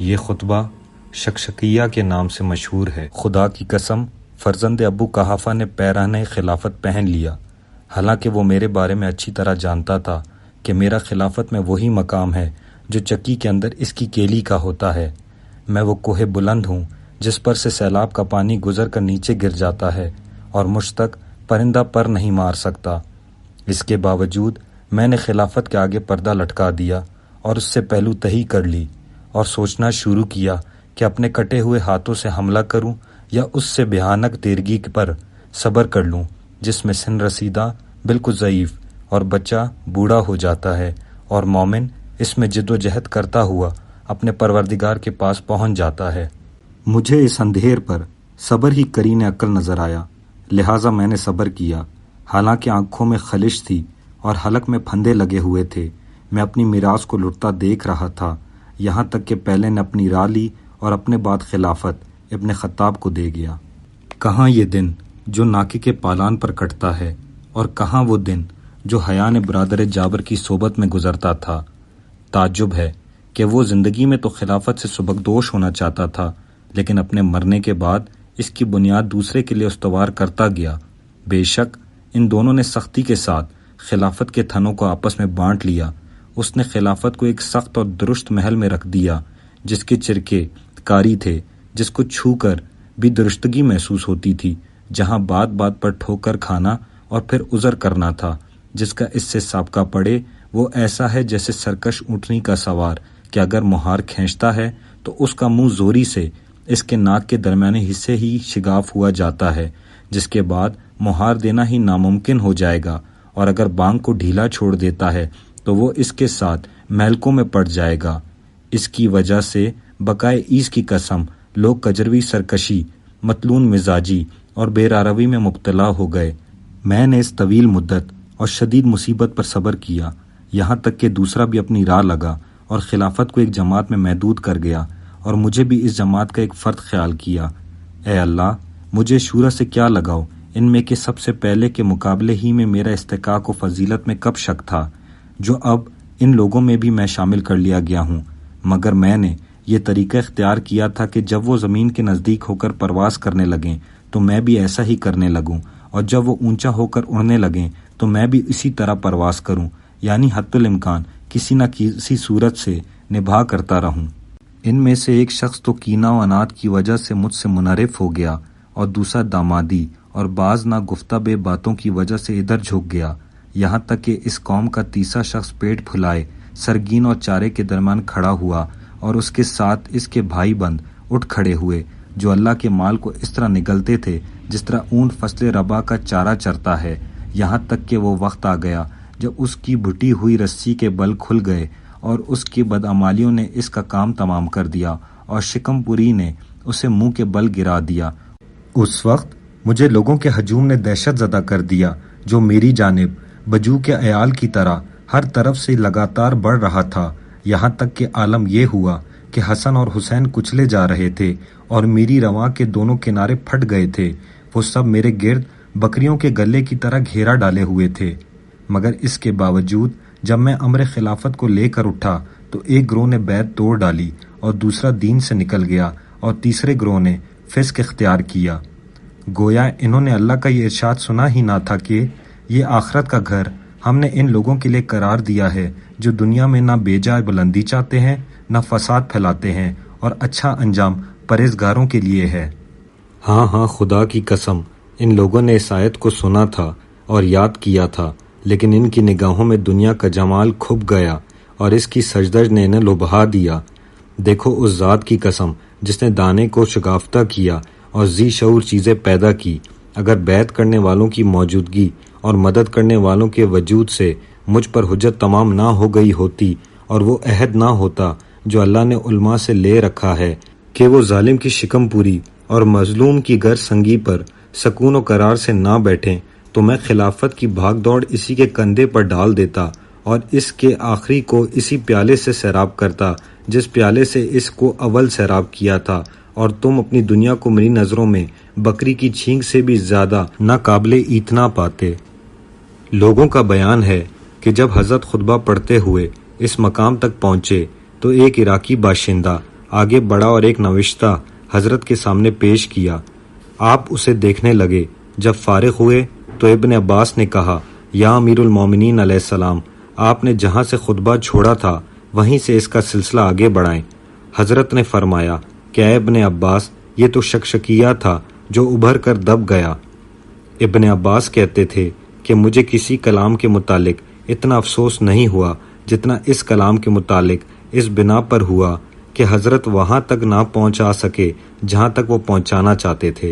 یہ خطبہ شکشکیہ کے نام سے مشہور ہے۔ خدا کی قسم، فرزند ابو قحافہ نے پیراہنِ خلافت پہن لیا، حالانکہ وہ میرے بارے میں اچھی طرح جانتا تھا کہ میرا خلافت میں وہی مقام ہے جو چکی کے اندر اس کی کیلی کا ہوتا ہے۔ میں وہ کوہ بلند ہوں جس پر سے سیلاب کا پانی گزر کر نیچے گر جاتا ہے اور مجھ تک پرندہ پر نہیں مار سکتا۔ اس کے باوجود میں نے خلافت کے آگے پردہ لٹکا دیا اور اس سے پہلو تہی کر لی اور سوچنا شروع کیا کہ اپنے کٹے ہوئے ہاتھوں سے حملہ کروں یا اس سے بھیانک تیرگی پر صبر کر لوں جس میں سن رسیدہ بالکل ضعیف اور بچہ بوڑھا ہو جاتا ہے اور مومن اس میں جد و جہد کرتا ہوا اپنے پروردگار کے پاس پہنچ جاتا ہے۔ مجھے اس اندھیر پر صبر ہی کرین عقل نظر آیا، لہٰذا میں نے صبر کیا، حالانکہ آنکھوں میں خلش تھی اور حلق میں پھندے لگے ہوئے تھے۔ میں اپنی میراث کو لٹتا دیکھ رہا تھا، یہاں تک کہ پہلے نے اپنی راہ لی اور اپنے بعد خلافت ابن خطاب کو دے گیا۔ کہاں یہ دن جو ناکے کے پالان پر کٹتا ہے، اور کہاں وہ دن جو حیان برادر جابر کی صحبت میں گزرتا تھا۔ تعجب ہے کہ وہ زندگی میں تو خلافت سے سبکدوش ہونا چاہتا تھا، لیکن اپنے مرنے کے بعد اس کی بنیاد دوسرے کے لیے استوار کرتا گیا۔ بے شک ان دونوں نے سختی کے ساتھ خلافت کے تھنوں کو آپس میں بانٹ لیا۔ اس نے خلافت کو ایک سخت اور درست محل میں رکھ دیا جس کے چرکے کاری تھے، جس کو چھو کر بھی درستگی محسوس ہوتی تھی، جہاں بات بات پر ٹھوکر کھانا اور پھر عذر کرنا تھا، جس کا اس سے سابقہ پڑے وہ ایسا ہے جیسے سرکش اونٹنی کا سوار کہ اگر مہار کھینچتا ہے تو اس کا منہ زوری سے اس کے ناک کے درمیانے حصے ہی شگاف ہوا جاتا ہے، جس کے بعد مہار دینا ہی ناممکن ہو جائے گا، اور اگر بانگ کو ڈھیلا چھوڑ دیتا ہے تو وہ اس کے ساتھ مہلکوں میں پڑ جائے گا۔ اس کی وجہ سے بقائے عیس کی قسم لوگ کجروی سرکشی، متلون مزاجی اور بے راروی میں مبتلا ہو گئے۔ میں نے اس طویل مدت اور شدید مصیبت پر صبر کیا، یہاں تک کہ دوسرا بھی اپنی راہ لگا اور خلافت کو ایک جماعت میں محدود کر گیا، اور مجھے بھی اس جماعت کا ایک فرد خیال کیا۔ اے اللہ، مجھے شورا سے کیا لگاؤ ان میں کہ سب سے پہلے کے مقابلے ہی میں میرا استحقاق و فضیلت میں کب شک تھا، جو اب ان لوگوں میں بھی میں شامل کر لیا گیا ہوں۔ مگر میں نے یہ طریقہ اختیار کیا تھا کہ جب وہ زمین کے نزدیک ہو کر پرواز کرنے لگیں تو میں بھی ایسا ہی کرنے لگوں، اور جب وہ اونچا ہو کر اڑنے لگیں تو میں بھی اسی طرح پرواز کروں، یعنی حتی الامکان کسی نہ کسی صورت سے نبھا کرتا رہوں۔ ان میں سے ایک شخص تو کینہ و عناد کی وجہ سے مجھ سے منحرف ہو گیا، اور دوسرا دامادی اور بعض نہ گفتہ بے باتوں کی وجہ سے ادھر جھک گیا، یہاں تک کہ اس قوم کا تیسرا شخص پیٹ پھلائے سرگین اور چارے کے درمیان کھڑا ہوا، اور اس کے ساتھ اس کے بھائی بند اٹھ کھڑے ہوئے جو اللہ کے مال کو اس طرح نگلتے تھے جس طرح اونٹ فصل ربا کا چارہ چرتا ہے، یہاں تک کہ وہ وقت آ گیا جب اس کی بھٹی ہوئی رسی کے بل کھل گئے اور اس کی بدعمالیوں نے اس کا کام تمام کر دیا، اور شکم پوری نے اسے منہ کے بل گرا دیا۔ اس وقت مجھے لوگوں کے ہجوم نے دہشت زدہ کر دیا جو میری جانب بجو کے عیال کی طرح ہر طرف سے لگاتار بڑھ رہا تھا، یہاں تک کہ عالم یہ ہوا کہ حسن اور حسین کچلے جا رہے تھے اور میری رواں کے دونوں کنارے پھٹ گئے تھے۔ وہ سب میرے گرد بکریوں کے گلے کی طرح گھیرا ڈالے ہوئے تھے، مگر اس کے باوجود جب میں امر خلافت کو لے کر اٹھا تو ایک گروہ نے بیعت توڑ ڈالی اور دوسرا دین سے نکل گیا، اور تیسرے گروہ نے فسق اختیار کیا۔ گویا انہوں نے اللہ کا یہ ارشاد سنا ہی نہ تھا کہ یہ آخرت کا گھر ہم نے ان لوگوں کے لیے قرار دیا ہے جو دنیا میں نہ بے جائے بلندی چاہتے ہیں نہ فساد پھیلاتے ہیں، اور اچھا انجام پرہیزگاروں کے لیے ہے۔ ہاں ہاں، خدا کی قسم، ان لوگوں نے اس آیت کو سنا تھا اور یاد کیا تھا، لیکن ان کی نگاہوں میں دنیا کا جمال کھپ گیا اور اس کی سجدج نے انہیں لبھا دیا۔ دیکھو اس ذات کی قسم جس نے دانے کو شگافتہ کیا اور ذی شعور چیزیں پیدا کی، اگر بیعت کرنے والوں کی موجودگی اور مدد کرنے والوں کے وجود سے مجھ پر حجت تمام نہ ہو گئی ہوتی، اور وہ عہد نہ ہوتا جو اللہ نے علماء سے لے رکھا ہے کہ وہ ظالم کی شکم پوری اور مظلوم کی گر سنگی پر سکون و قرار سے نہ بیٹھیں، تو میں خلافت کی بھاگ دوڑ اسی کے کندھے پر ڈال دیتا اور اس کے آخری کو اسی پیالے سے سیراب کرتا جس پیالے سے اس کو اول سیراب کیا تھا، اور تم اپنی دنیا کو میری نظروں میں بکری کی چھینک سے بھی زیادہ ناقابل ایتنا پاتے۔ لوگوں کا بیان ہے کہ جب حضرت خطبہ پڑھتے ہوئے اس مقام تک پہنچے تو ایک عراقی باشندہ آگے بڑھا اور ایک نوشتہ حضرت کے سامنے پیش کیا۔ آپ اسے دیکھنے لگے۔ جب فارغ ہوئے تو ابن عباس نے کہا، یا امیر المومنین علیہ السلام، آپ نے جہاں سے خطبہ چھوڑا تھا وہیں سے اس کا سلسلہ آگے بڑھائیں۔ حضرت نے فرمایا کہ اے ابن عباس، یہ تو شکشکیہ تھا جو ابھر کر دب گیا۔ ابن عباس کہتے تھے کہ مجھے کسی کلام کے متعلق اتنا افسوس نہیں ہوا جتنا اس کلام کے متعلق اس بنا پر ہوا کہ حضرت وہاں تک نہ پہنچا سکے جہاں تک وہ پہنچانا چاہتے تھے۔